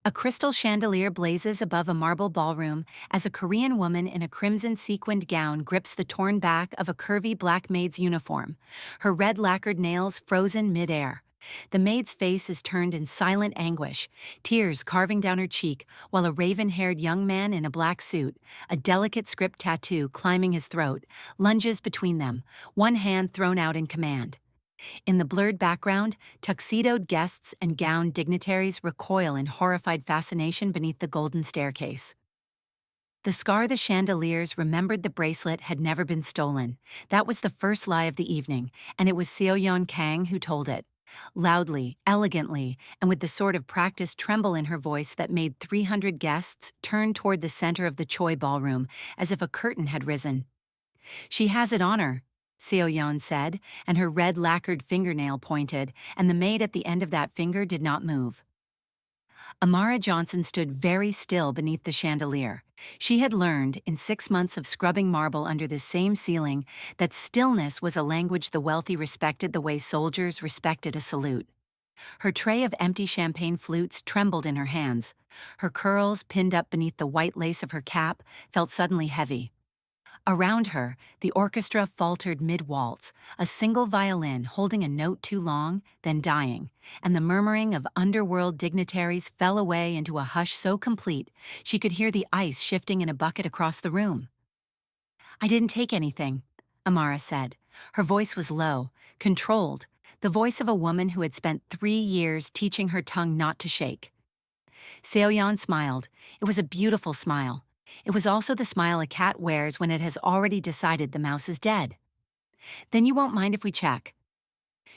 A crystal chandelier blazes above a marble ballroom as a Korean woman in a crimson sequined gown grips the torn back of a curvy black maid's uniform, her red lacquered nails frozen midair. The maid's face is turned in silent anguish, tears carving down her cheek, while a raven-haired young man in a black suit, a delicate script tattoo climbing his throat, lunges between them, one hand thrown out in command. In the blurred background, tuxedoed guests and gowned dignitaries recoil in horrified fascination beneath the golden staircase. The scar the chandeliers remembered the bracelet had never been stolen. That was the first lie of the evening, and it was Seo-yeon Kang who told it. Loudly, elegantly, and with the sort of practiced tremble in her voice that made 300 guests turn toward the center of the Choi ballroom as if a curtain had risen. "She has it on her," Seo-yeon said, and her red lacquered fingernail pointed, and the maid at the end of that finger did not move. Amara Johnson stood very still beneath the chandelier. She had learned, in 6 months of scrubbing marble under this same ceiling, that stillness was a language the wealthy respected the way soldiers respected a salute. Her tray of empty champagne flutes trembled in her hands. Her curls, pinned up beneath the white lace of her cap, felt suddenly heavy. Around her, the orchestra faltered mid-waltz, a single violin holding a note too long, then dying, and the murmuring of underworld dignitaries fell away into a hush so complete she could hear the ice shifting in a bucket across the room. "I didn't take anything," Amara said. Her voice was low, controlled, the voice of a woman who had spent 3 years teaching her tongue not to shake. Seo-yeon smiled. It was a beautiful smile. It was also the smile a cat wears when it has already decided the mouse is dead. "Then you won't mind if we check."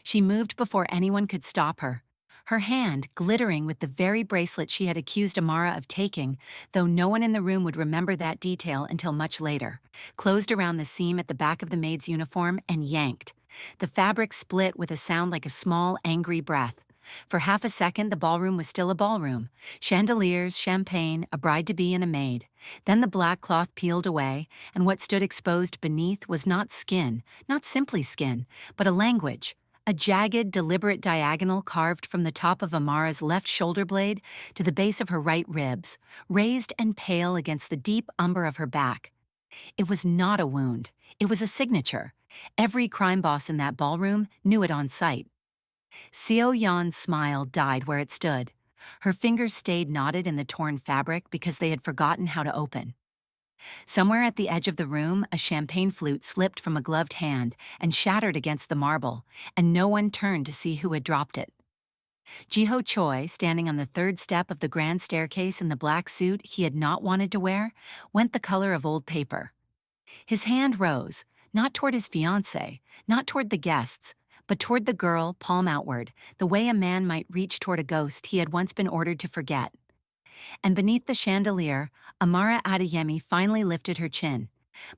She moved before anyone could stop her, her hand glittering with the very bracelet she had accused Amara of taking, though no one in the room would remember that detail until much later, closed around the seam at the back of the maid's uniform and yanked. The fabric split with a sound like a small, angry breath. For half a second, the ballroom was still a ballroom. Chandeliers, champagne, a bride-to-be and a maid. Then the black cloth peeled away, and what stood exposed beneath was not skin, not simply skin, but a language. A jagged, deliberate diagonal carved from the top of Amara's left shoulder blade to the base of her right ribs, raised and pale against the deep umber of her back. It was not a wound. It was a signature. Every crime boss in that ballroom knew it on sight. Seo-yeon's smile died where it stood. Her fingers stayed knotted in the torn fabric because they had forgotten how to open. Somewhere at the edge of the room, a champagne flute slipped from a gloved hand and shattered against the marble, and no one turned to see who had dropped it. Ji-ho Choi, standing on the third step of the grand staircase in the black suit he had not wanted to wear, went the color of old paper. His hand rose, not toward his fiancée, not toward the guests, but toward the girl, palm outward, the way a man might reach toward a ghost he had once been ordered to forget. And beneath the chandelier, Amara Adeyemi finally lifted her chin.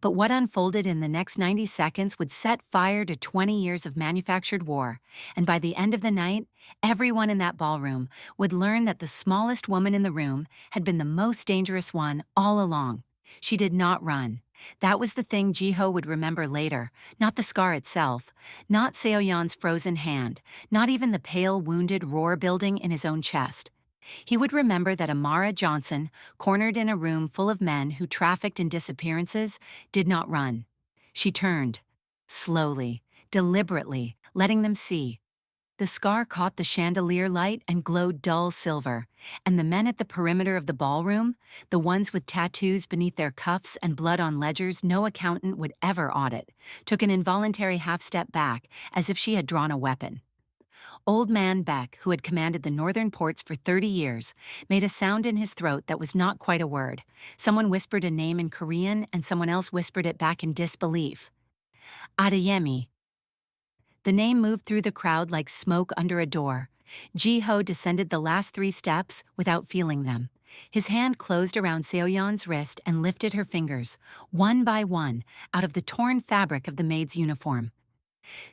But what unfolded in the next 90 seconds would set fire to 20 years of manufactured war, and by the end of the night, everyone in that ballroom would learn that the smallest woman in the room had been the most dangerous one all along. She did not run. That was the thing Ji-ho would remember later, not the scar itself, not Seo-yeon's frozen hand, not even the pale, wounded roar building in his own chest. He would remember that Amara Johnson, cornered in a room full of men who trafficked in disappearances, did not run. She turned, slowly, deliberately, letting them see. The scar caught the chandelier light and glowed dull silver, and the men at the perimeter of the ballroom, the ones with tattoos beneath their cuffs and blood on ledgers no accountant would ever audit, took an involuntary half-step back as if she had drawn a weapon. Old Man Beck, who had commanded the northern ports for 30 years, made a sound in his throat that was not quite a word. Someone whispered a name in Korean and someone else whispered it back in disbelief. Adeyemi. The name moved through the crowd like smoke under a door. Ji-ho descended the last 3 steps without feeling them. His hand closed around Seo-yeon's wrist and lifted her fingers, one by one, out of the torn fabric of the maid's uniform.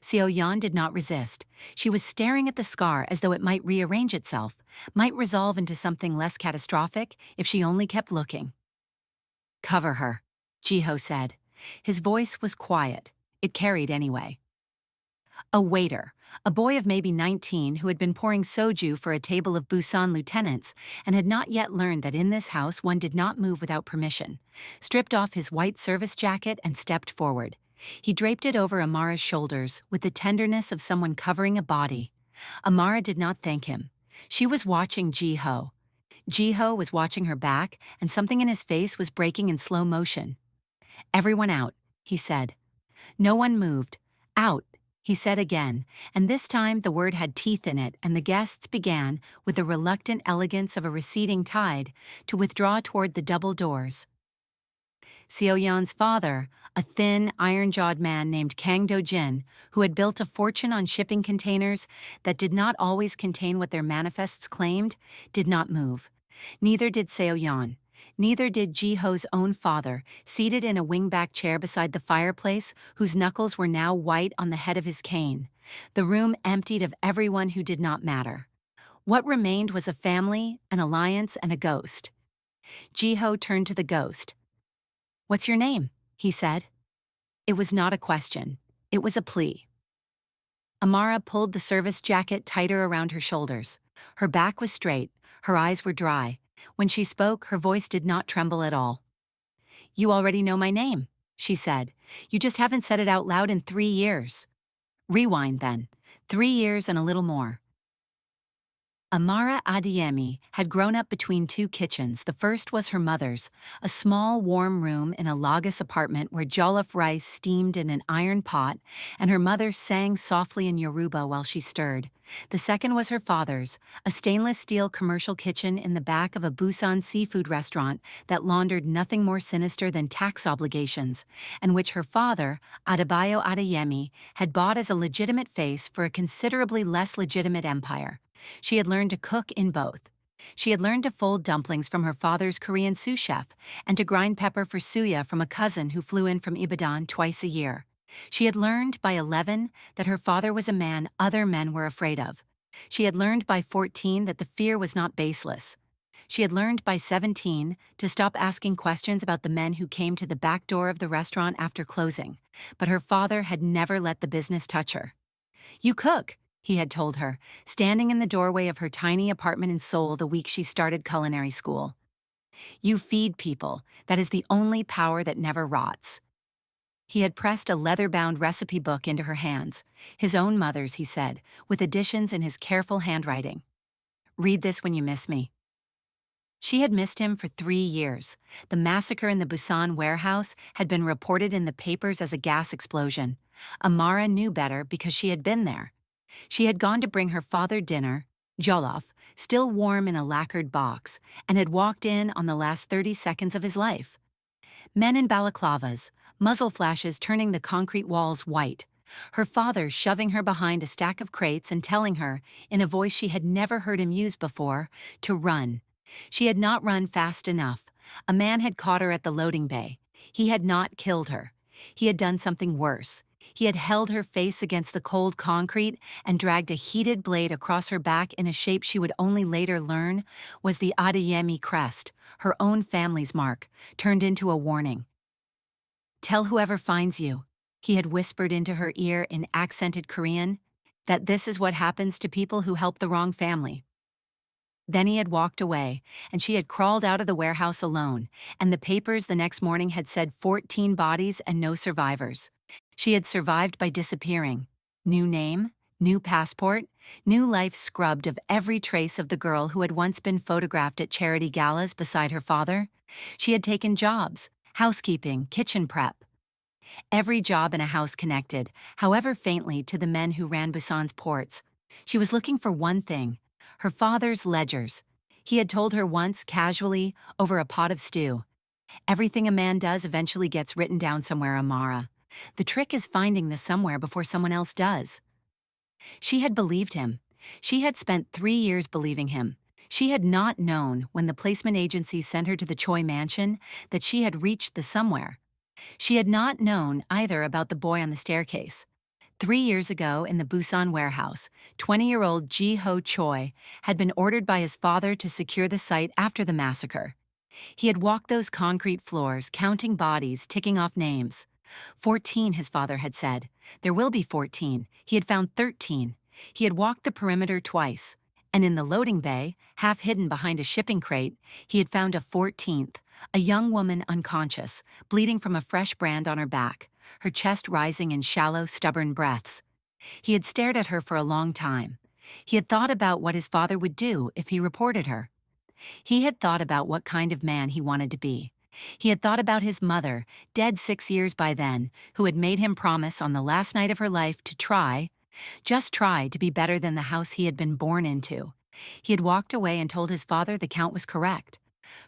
Seo-yeon did not resist. She was staring at the scar as though it might rearrange itself, might resolve into something less catastrophic if she only kept looking. "Cover her," Ji-ho said. His voice was quiet. It carried anyway. A waiter, a boy of maybe 19 who had been pouring soju for a table of Busan lieutenants and had not yet learned that in this house one did not move without permission, stripped off his white service jacket and stepped forward. He draped it over Amara's shoulders with the tenderness of someone covering a body. Amara did not thank him. She was watching Ji-ho. Ji-ho was watching her back, and something in his face was breaking in slow motion. "Everyone out," he said. No one moved. "Out," he said again, and this time the word had teeth in it, and the guests began, with the reluctant elegance of a receding tide, to withdraw toward the double doors. Seo-yeon's father, a thin, iron-jawed man named Kang Do-jin, who had built a fortune on shipping containers that did not always contain what their manifests claimed, did not move. Neither did Seo-yeon. Neither did Ji-ho's own father, seated in a wingback chair beside the fireplace, whose knuckles were now white on the head of his cane. The room emptied of everyone who did not matter. What remained was a family, an alliance, and a ghost. Ji-ho turned to the ghost. "What's your name?" he said. It was not a question. It was a plea. Amara pulled the service jacket tighter around her shoulders. Her back was straight, her eyes were dry. When she spoke, her voice did not tremble at all. "You already know my name," she said. "You just haven't said it out loud in 3 years. Rewind, then. 3 years and a little more." Amara Adeyemi had grown up between two kitchens. The first was her mother's, a small, warm room in a Lagos apartment where jollof rice steamed in an iron pot, and her mother sang softly in Yoruba while she stirred. The second was her father's, a stainless steel commercial kitchen in the back of a Busan seafood restaurant that laundered nothing more sinister than tax obligations, and which her father, Adebayo Adeyemi, had bought as a legitimate face for a considerably less legitimate empire. She had learned to cook in both. She had learned to fold dumplings from her father's Korean sous chef and to grind pepper for suya from a cousin who flew in from Ibadan twice a year. She had learned by 11 that her father was a man other men were afraid of. She had learned by 14 that the fear was not baseless. She had learned by 17 to stop asking questions about the men who came to the back door of the restaurant after closing, but her father had never let the business touch her. "You cook," he had told her, standing in the doorway of her tiny apartment in Seoul the week she started culinary school. "You feed people. That is the only power that never rots." He had pressed a leather-bound recipe book into her hands, his own mother's, he said, with additions in his careful handwriting. "Read this when you miss me." She had missed him for 3 years. The massacre in the Busan warehouse had been reported in the papers as a gas explosion. Amara knew better because she had been there. She had gone to bring her father dinner, jollof, still warm in a lacquered box, and had walked in on the last 30 seconds of his life. Men in balaclavas, muzzle flashes turning the concrete walls white. Her father shoving her behind a stack of crates and telling her, in a voice she had never heard him use before, to run. She had not run fast enough. A man had caught her at the loading bay. He had not killed her. He had done something worse. He had held her face against the cold concrete and dragged a heated blade across her back in a shape she would only later learn was the Adeyemi crest, her own family's mark, turned into a warning. "Tell whoever finds you," he had whispered into her ear in accented Korean, "that this is what happens to people who help the wrong family." Then he had walked away, and she had crawled out of the warehouse alone, and the papers the next morning had said 14 bodies and no survivors. She had survived by disappearing. New name, new passport, new life scrubbed of every trace of the girl who had once been photographed at charity galas beside her father. She had taken jobs, housekeeping, kitchen prep. Every job in a house connected, however faintly, to the men who ran Busan's ports. She was looking for one thing: her father's ledgers. He had told her once, casually, over a pot of stew, "Everything a man does eventually gets written down somewhere, Amara. The trick is finding the somewhere before someone else does." She had believed him. She had spent 3 years believing him. She had not known, when the placement agency sent her to the Choi mansion, that she had reached the somewhere. She had not known either about the boy on the staircase. 3 years ago, in the Busan warehouse, 20-year-old Ji-ho Choi had been ordered by his father to secure the site after the massacre. He had walked those concrete floors, counting bodies, ticking off names. 14, his father had said. There will be 14. He had found 13. He had walked the perimeter twice, and in the loading bay, half hidden behind a shipping crate, he had found a 14th, a young woman unconscious, bleeding from a fresh brand on her back, her chest rising in shallow, stubborn breaths. He had stared at her for a long time. He had thought about what his father would do if he reported her. He had thought about what kind of man he wanted to be. He had thought about his mother, dead 6 years by then, who had made him promise on the last night of her life to try, just try to be better than the house he had been born into. He had walked away and told his father the count was correct.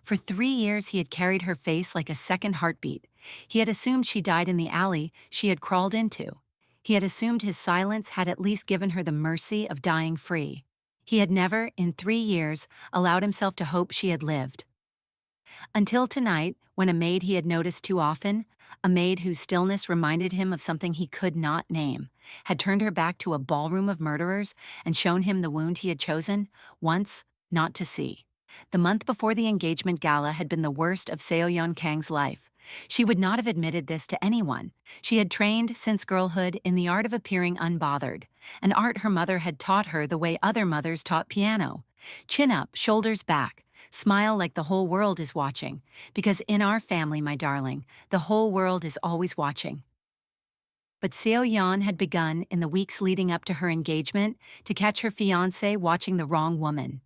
For 3 years he had carried her face like a second heartbeat. He had assumed she died in the alley she had crawled into. He had assumed his silence had at least given her the mercy of dying free. He had never, in 3 years, allowed himself to hope she had lived. Until tonight, when a maid he had noticed too often, a maid whose stillness reminded him of something he could not name, had turned her back to a ballroom of murderers and shown him the wound he had chosen, once, not to see. The month before the engagement gala had been the worst of Seo Kang's life. She would not have admitted this to anyone. She had trained since girlhood in the art of appearing unbothered, an art her mother had taught her the way other mothers taught piano. Chin up, shoulders back, smile like the whole world is watching, because in our family, my darling, the whole world is always watching. But Seo Yan had begun in the weeks leading up to her engagement to catch her fiancé watching the wrong woman.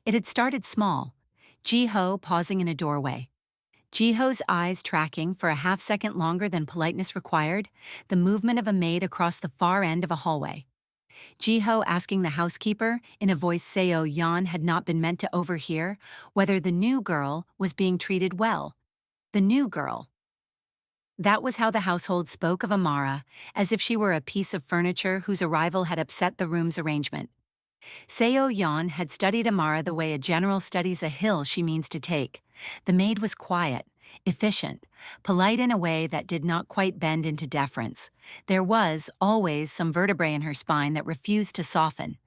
It had started small, Ji-ho pausing in a doorway. Ji-ho's eyes tracking for a half-second longer than politeness required, the movement of a maid across the far end of a hallway. Ji-ho asking the housekeeper, in a voice Seo Yan had not been meant to overhear, whether the new girl was being treated well. The new girl. That was how the household spoke of Amara, as if she were a piece of furniture whose arrival had upset the room's arrangement. Seo Yan had studied Amara the way a general studies a hill she means to take. The maid was quiet, efficient, polite in a way that did not quite bend into deference. There was, always, some vertebrae in her spine that refused to soften.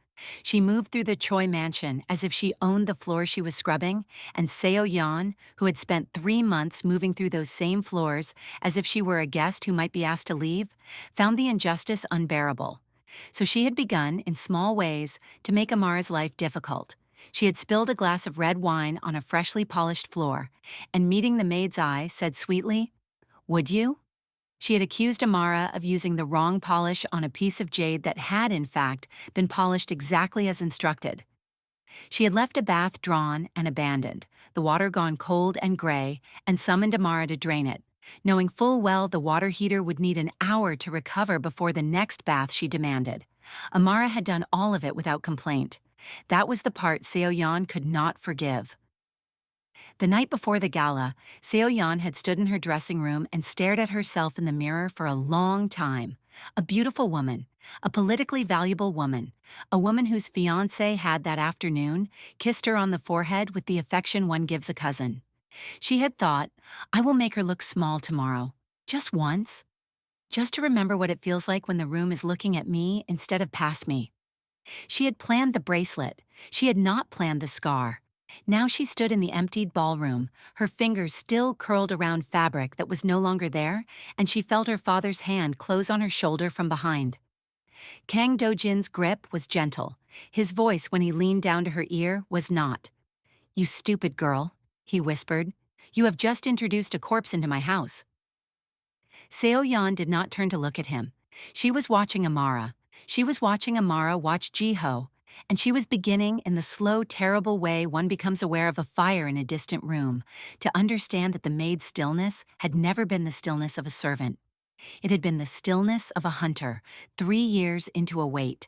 She moved through the Choi mansion as if she owned the floor she was scrubbing, and Seo Yan, who had spent 3 months moving through those same floors as if she were a guest who might be asked to leave, found the injustice unbearable. So she had begun, in small ways, to make Amara's life difficult. She had spilled a glass of red wine on a freshly polished floor, and meeting the maid's eye, said sweetly, "Would you?" She had accused Amara of using the wrong polish on a piece of jade that had, in fact, been polished exactly as instructed. She had left a bath drawn and abandoned, the water gone cold and gray, and summoned Amara to drain it, knowing full well the water heater would need an hour to recover before the next bath she demanded. Amara had done all of it without complaint. That was the part Seo Yan could not forgive. The night before the gala, Seo Yan had stood in her dressing room and stared at herself in the mirror for a long time. A beautiful woman, a politically valuable woman, a woman whose fiancé had that afternoon kissed her on the forehead with the affection one gives a cousin. She had thought, I will make her look small tomorrow, just once, just to remember what it feels like when the room is looking at me instead of past me. She had planned the bracelet. She had not planned the scar. Now she stood in the emptied ballroom, her fingers still curled around fabric that was no longer there, and she felt her father's hand close on her shoulder from behind. Kang Do-jin's grip was gentle. His voice when he leaned down to her ear was not. "You stupid girl," he whispered. "You have just introduced a corpse into my house." Seo Yan did not turn to look at him. She was watching Amara. She was watching Amara watch Ji-ho, and she was beginning, in the slow, terrible way one becomes aware of a fire in a distant room, to understand that the maid's stillness had never been the stillness of a servant. It had been the stillness of a hunter, 3 years into a wait.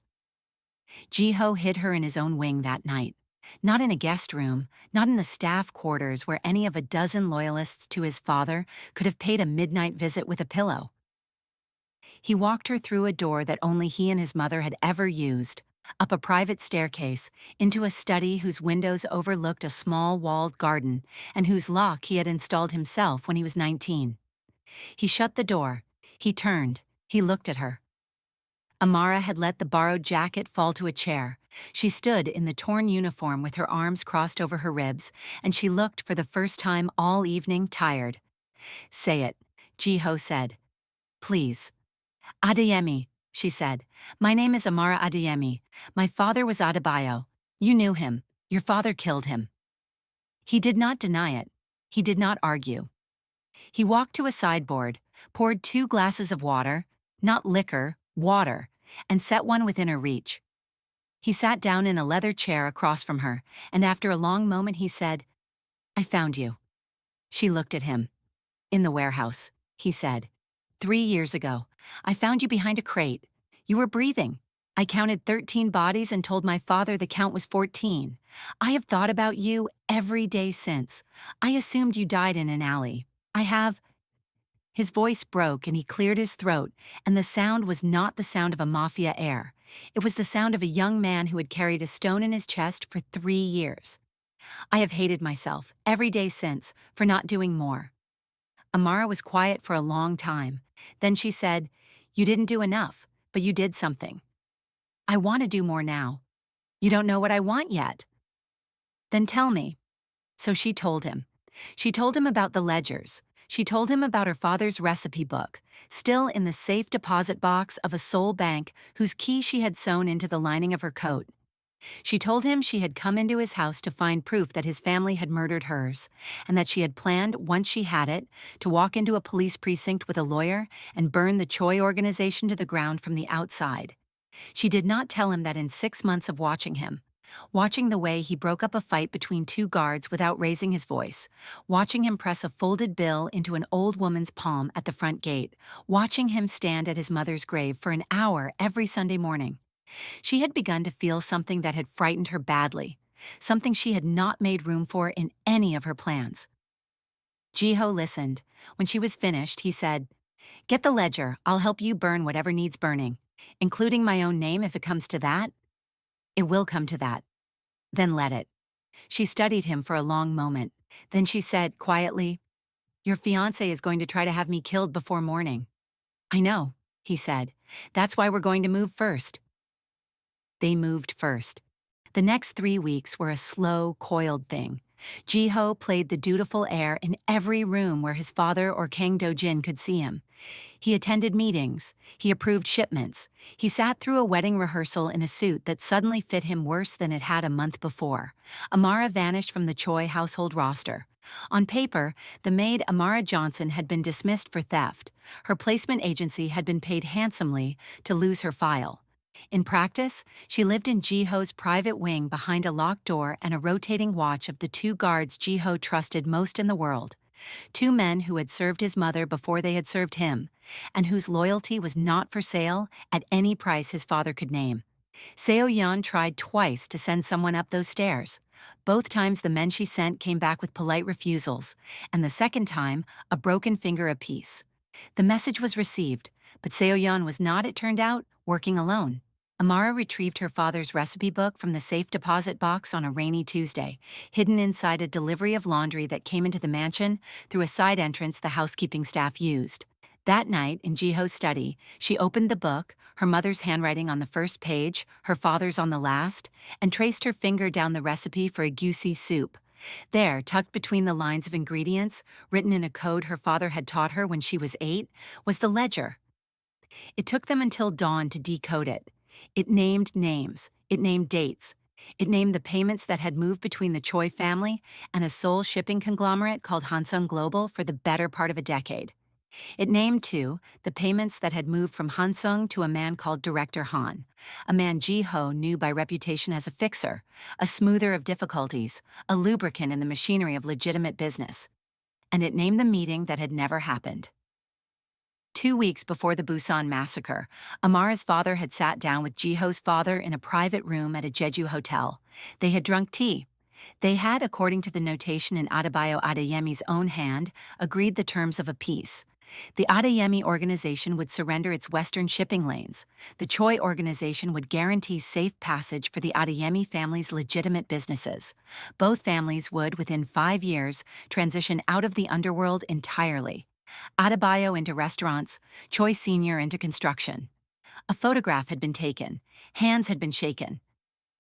Ji-ho hid her in his own wing that night. Not in a guest room, not in the staff quarters where any of a dozen loyalists to his father could have paid a midnight visit with a pillow. He walked her through a door that only he and his mother had ever used, up a private staircase, into a study whose windows overlooked a small walled garden and whose lock he had installed himself when he was 19. He shut the door. He turned. He looked at her. Amara had let the borrowed jacket fall to a chair. She stood in the torn uniform with her arms crossed over her ribs, and she looked for the first time all evening tired. "Say it," Ji-ho said. "Please." "Adeyemi," she said. My name is Amara Adeyemi. My father was Adebayo. You knew him. Your father killed him. He did not deny it. He did not argue. He walked to a sideboard, poured 2 glasses of water, not liquor, water, and set one within her reach. He sat down in a leather chair across from her, and after a long moment he said, I found you. She looked at him. In the warehouse, he said. 3 years ago, I found you behind a crate. You were breathing. I counted 13 bodies and told my father the count was 14. I have thought about you every day since. I assumed you died in an alley. I have. His voice broke and he cleared his throat, and the sound was not the sound of a Mafia heir. It was the sound of a young man who had carried a stone in his chest for 3 years. I have hated myself, every day since, for not doing more. Amara was quiet for a long time. Then she said, You didn't do enough, but you did something. I want to do more now. You don't know what I want yet. Then tell me. So she told him. She told him about the ledgers. She told him about her father's recipe book, still in the safe deposit box of a Seoul bank whose key she had sewn into the lining of her coat. She told him she had come into his house to find proof that his family had murdered hers, and that she had planned, once she had it, to walk into a police precinct with a lawyer and burn the Choi organization to the ground from the outside. She did not tell him that in 6 months of watching him, watching the way he broke up a fight between 2 guards without raising his voice, watching him press a folded bill into an old woman's palm at the front gate, watching him stand at his mother's grave for an hour every Sunday morning, she had begun to feel something that had frightened her badly, something she had not made room for in any of her plans. Jiho listened. When she was finished, he said, Get the ledger, I'll help you burn whatever needs burning, including my own name if it comes to that. It will come to that. Then let it. She studied him for a long moment. Then she said, quietly, Your fiancé is going to try to have me killed before morning. I know, he said. That's why we're going to move first. They moved first. The next 3 weeks were a slow, coiled thing. Jiho played the dutiful heir in every room where his father or Kang Do-jin could see him. He attended meetings. He approved shipments. He sat through a wedding rehearsal in a suit that suddenly fit him worse than it had a month before. Amara vanished from the Choi household roster. On paper, the maid Amara Johnson had been dismissed for theft. Her placement agency had been paid handsomely to lose her file. In practice, she lived in Jiho's private wing behind a locked door and a rotating watch of the 2 guards Jiho trusted most in the world. 2 men who had served his mother before they had served him, and whose loyalty was not for sale at any price his father could name. Seo-yeon tried twice to send someone up those stairs. Both times the men she sent came back with polite refusals, and the second time, a broken finger apiece. The message was received, but Seo-yeon was not, it turned out, working alone. Amara retrieved her father's recipe book from the safe deposit box on a rainy Tuesday, hidden inside a delivery of laundry that came into the mansion through a side entrance the housekeeping staff used. That night, in Jiho's study, she opened the book, her mother's handwriting on the first page, her father's on the last, and traced her finger down the recipe for a goosey soup. There, tucked between the lines of ingredients, written in a code her father had taught her when she was 8, was the ledger. It took them until dawn to decode it. It named names. It named dates. It named the payments that had moved between the Choi family and a Seoul shipping conglomerate called Hansung Global for the better part of a decade. It named, too, the payments that had moved from Hansung to a man called Director Han, a man Jiho knew by reputation as a fixer, a smoother of difficulties, a lubricant in the machinery of legitimate business. And it named the meeting that had never happened. 2 weeks before the Busan massacre, Amara's father had sat down with Jiho's father in a private room at a Jeju hotel. They had drunk tea. They had, according to the notation in Adebayo Adeyemi's own hand, agreed the terms of a peace. The Adeyemi organization would surrender its western shipping lanes. The Choi organization would guarantee safe passage for the Adeyemi family's legitimate businesses. Both families would, within 5 years, transition out of the underworld entirely. Adebayo into restaurants, Choi Sr. into construction. A photograph had been taken. Hands had been shaken.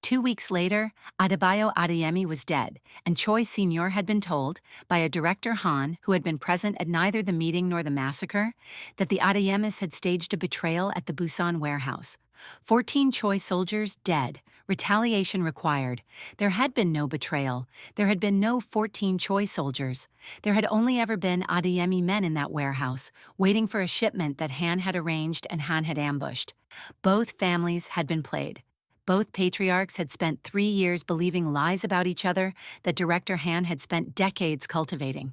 2 weeks later, Adebayo Adeyemi was dead, and Choi Sr. had been told, by a director Han who had been present at neither the meeting nor the massacre, that the Adeyemis had staged a betrayal at the Busan warehouse. 14 Choi soldiers dead, retaliation required. There had been no betrayal. There had been no 14 Choi soldiers. There had only ever been Adeyemi men in that warehouse, waiting for a shipment that Han had arranged and Han had ambushed. Both families had been played. Both patriarchs had spent 3 years believing lies about each other that Director Han had spent decades cultivating.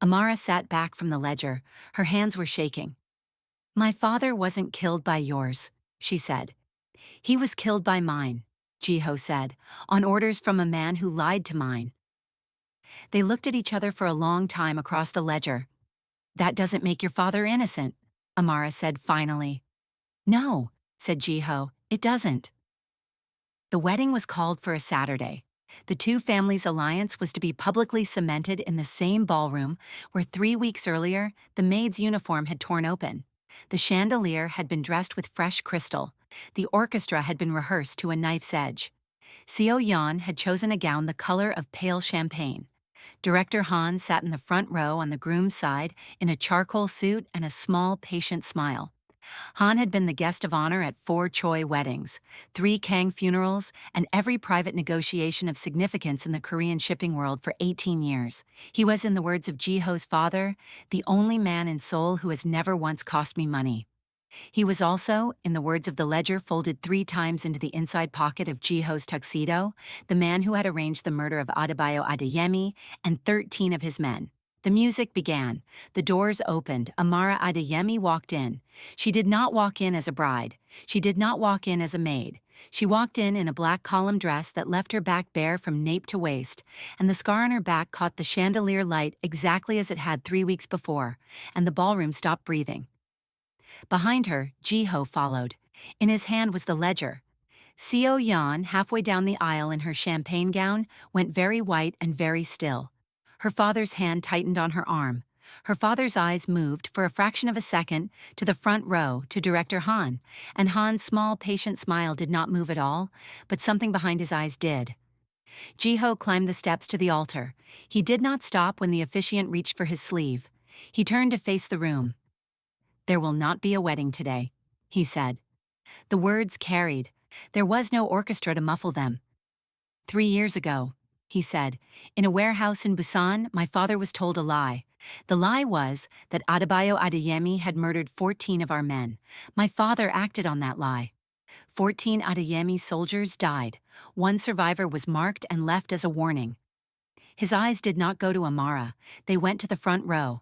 Amara sat back from the ledger. Her hands were shaking. "My father wasn't killed by yours," she said. "He was killed by mine," Jiho said, "on orders from a man who lied to mine." They looked at each other for a long time across the ledger. "That doesn't make your father innocent," Amara said finally. "No," said Jiho, "it doesn't." The wedding was called for a Saturday. The two families' alliance was to be publicly cemented in the same ballroom where 3 weeks earlier the maid's uniform had torn open. The chandelier had been dressed with fresh crystal. The orchestra had been rehearsed to a knife's edge. Seo Yeon had chosen a gown the color of pale champagne. Director Han sat in the front row on the groom's side in a charcoal suit and a small, patient smile. Han had been the guest of honor at 4 Choi weddings, 3 Kang funerals, and every private negotiation of significance in the Korean shipping world for 18 years. He was, in the words of Jiho's father, the only man in Seoul who has never once cost me money. He was also, in the words of the ledger folded 3 times into the inside pocket of Jiho's tuxedo, the man who had arranged the murder of Adebayo Adeyemi and 13 of his men. The music began. The doors opened. Amara Adeyemi walked in. She did not walk in as a bride. She did not walk in as a maid. She walked in a black column dress that left her back bare from nape to waist, and the scar on her back caught the chandelier light exactly as it had 3 weeks before, and the ballroom stopped breathing. Behind her, Jiho followed. In his hand was the ledger. Seo Yeon, halfway down the aisle in her champagne gown, went very white and very still. Her father's hand tightened on her arm. Her father's eyes moved, for a fraction of a second, to the front row, to Director Han, and Han's small, patient smile did not move at all, but something behind his eyes did. Jiho climbed the steps to the altar. He did not stop when the officiant reached for his sleeve. He turned to face the room. "There will not be a wedding today," he said. The words carried. There was no orchestra to muffle them. 3 years ago, he said, in a warehouse in Busan, my father was told a lie. The lie was that Adebayo Adeyemi had murdered 14 of our men. My father acted on that lie. 14 Adeyemi soldiers died. 1 survivor was marked and left as a warning. His eyes did not go to Amara. They went to the front row.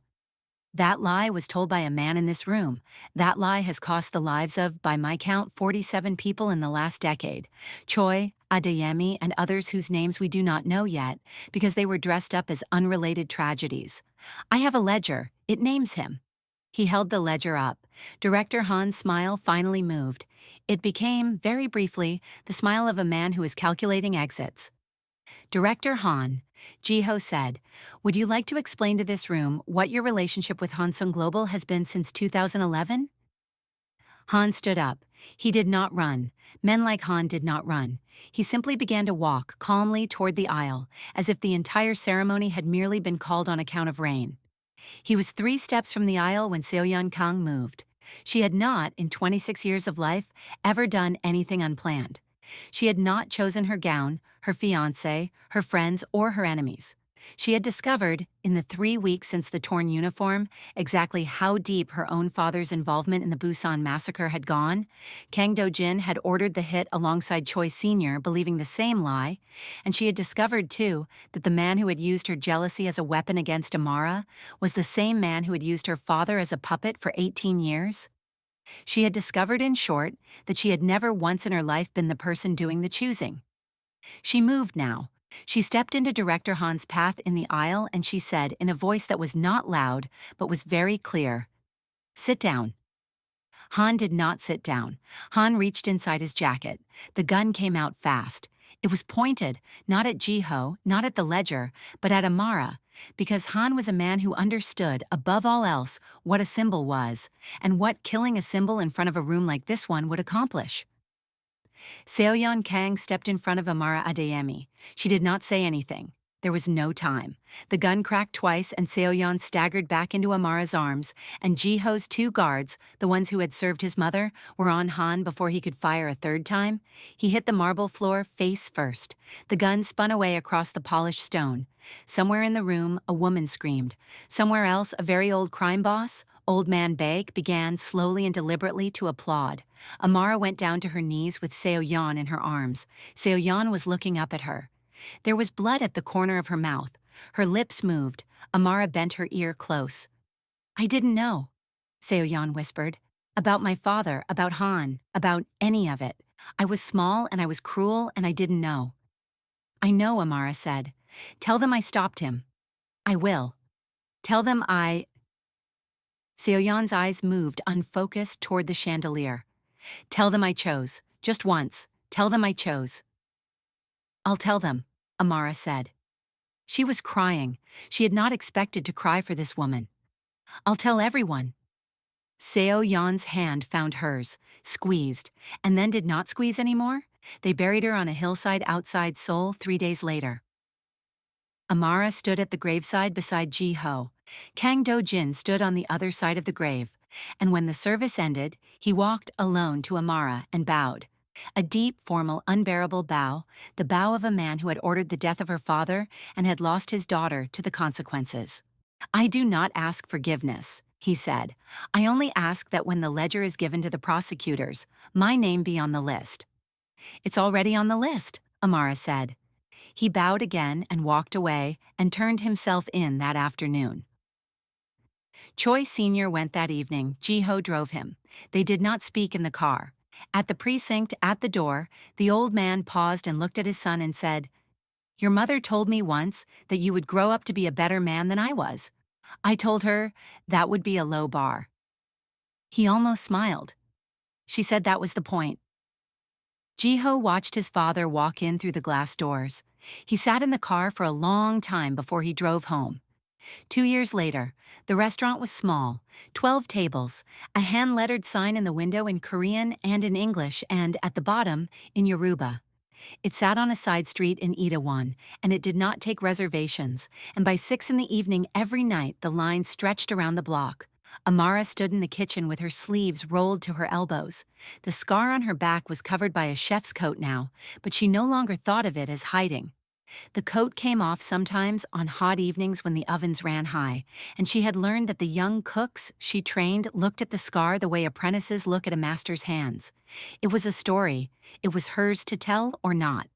That lie was told by a man in this room. That lie has cost the lives of, by my count, 47 people in the last decade. Choi, Adeyemi, and others whose names we do not know yet, because they were dressed up as unrelated tragedies. I have a ledger. It names him. He held the ledger up. Director Han's smile finally moved. It became, very briefly, the smile of a man who is calculating exits. "Director Han," Jiho said, "would you like to explain to this room what your relationship with Hansung Global has been since 2011? Han stood up. He did not run. Men like Han did not run. He simply began to walk calmly toward the aisle, as if the entire ceremony had merely been called on account of rain. He was 3 steps from the aisle when Seoyeon Kang moved. She had not, in 26 years of life, ever done anything unplanned. She had not chosen her gown, her fiancé, her friends, or her enemies. She had discovered, in the 3 weeks since the torn uniform, exactly how deep her own father's involvement in the Busan massacre had gone. Kang Do-jin had ordered the hit alongside Choi Sr., believing the same lie, and she had discovered, too, that the man who had used her jealousy as a weapon against Amara was the same man who had used her father as a puppet for 18 years. She had discovered, in short, that she had never once in her life been the person doing the choosing. She moved now. She stepped into Director Han's path in the aisle and she said, in a voice that was not loud but was very clear, "Sit down." Han did not sit down. Han reached inside his jacket. The gun came out fast. It was pointed, not at Jiho, not at the ledger, but at Amara, because Han was a man who understood, above all else, what a symbol was, and what killing a symbol in front of a room like this one would accomplish. Seoyeon Kang stepped in front of Amara Adeyemi. She did not say anything. There was no time. The gun cracked twice and Seoyeon staggered back into Amara's arms, and Jiho's two guards, the ones who had served his mother, were on Han before he could fire a third time. He hit the marble floor face first. The gun spun away across the polished stone. Somewhere in the room, a woman screamed. Somewhere else, a very old crime boss, Old Man Baek, began slowly and deliberately to applaud. Amara went down to her knees with Seoyeon in her arms. Seoyeon was looking up at her. There was blood at the corner of her mouth. Her lips moved. Amara bent her ear close. "I didn't know," Seoyeon whispered. "About my father, about Han, about any of it. I was small and I was cruel and I didn't know." "I know," Amara said. "Tell them I stopped him." "I will. Tell them I—" Seoyeon's eyes moved unfocused toward the chandelier. "Tell them I chose. Just once. Tell them I chose." "I'll tell them," Amara said. She was crying. She had not expected to cry for this woman. "I'll tell everyone." Seo-yeon's hand found hers, squeezed, and then did not squeeze anymore. They buried her on a hillside outside Seoul 3 days later. Amara stood at the graveside beside Ji-ho. Kang Do-jin stood on the other side of the grave, and when the service ended, he walked alone to Amara and bowed. A deep, formal, unbearable bow, the bow of a man who had ordered the death of her father and had lost his daughter to the consequences. "I do not ask forgiveness," he said. "I only ask that when the ledger is given to the prosecutors, my name be on the list." "It's already on the list," Amara said. He bowed again and walked away and turned himself in that afternoon. Choi Sr. went that evening. Ji-ho drove him. They did not speak in the car. At the precinct, at the door, the old man paused and looked at his son and said, "Your mother told me once that you would grow up to be a better man than I was. I told her that would be a low bar." He almost smiled. She said that was the point. Ji-ho watched his father walk in through the glass doors. He sat in the car for a long time before he drove home. 2 years later, the restaurant was small, 12 tables, a hand-lettered sign in the window in Korean and in English, and, at the bottom, in Yoruba. It sat on a side street in Itaewon, and it did not take reservations, and by 6 in the evening every night the line stretched around the block. Amara stood in the kitchen with her sleeves rolled to her elbows. The scar on her back was covered by a chef's coat now, but she no longer thought of it as hiding. The coat came off sometimes on hot evenings when the ovens ran high, and she had learned that the young cooks she trained looked at the scar the way apprentices look at a master's hands. It was a story. It was hers to tell or not.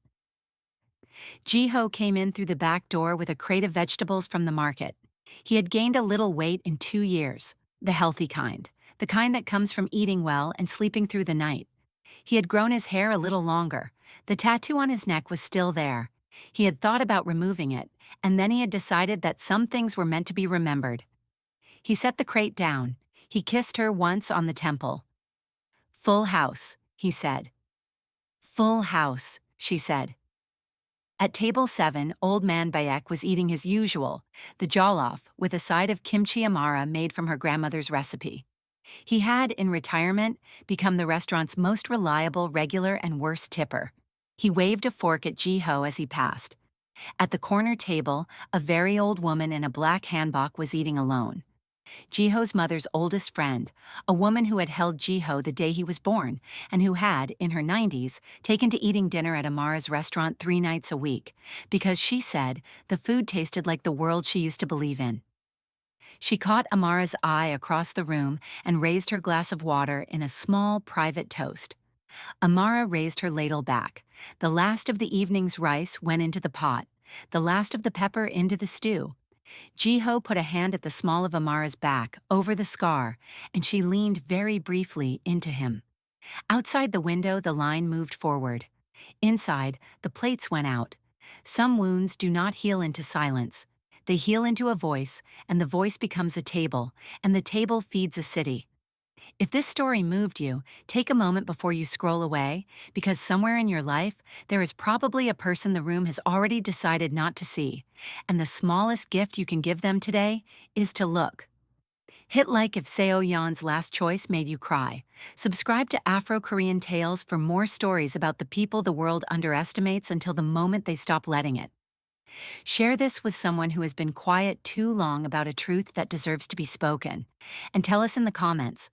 Ji-ho came in through the back door with a crate of vegetables from the market. He had gained a little weight in 2 years, the healthy kind, the kind that comes from eating well and sleeping through the night. He had grown his hair a little longer. The tattoo on his neck was still there. He had thought about removing it, and then he had decided that some things were meant to be remembered. He set the crate down. He kissed her once on the temple. "Full house," he said. "Full house," she said. At table 7, Old Man Baek was eating his usual, the jollof, with a side of kimchi amara made from her grandmother's recipe. He had, in retirement, become the restaurant's most reliable, regular, and worst tipper. He waved a fork at Ji-ho as he passed. At the corner table, a very old woman in a black hanbok was eating alone. Ji-ho's mother's oldest friend, a woman who had held Ji-ho the day he was born, and who had, in her 90s, taken to eating dinner at Amara's restaurant 3 nights a week, because she said the food tasted like the world she used to believe in. She caught Amara's eye across the room and raised her glass of water in a small, private toast. Amara raised her ladle back. The last of the evening's rice went into the pot, the last of the pepper into the stew. Ji-ho put a hand at the small of Amara's back, over the scar, and she leaned very briefly into him. Outside the window, the line moved forward. Inside, the plates went out. Some wounds do not heal into silence. They heal into a voice, and the voice becomes a table, and the table feeds a city. If this story moved you, take a moment before you scroll away, because somewhere in your life, there is probably a person the room has already decided not to see, and the smallest gift you can give them today is to look. Hit like if Seo Yeon's last choice made you cry. Subscribe to Afro-Korean Tales for more stories about the people the world underestimates until the moment they stop letting it. Share this with someone who has been quiet too long about a truth that deserves to be spoken. And tell us in the comments,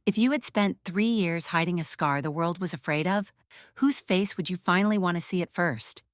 if you had spent 3 years hiding a scar the world was afraid of, whose face would you finally want to see at first?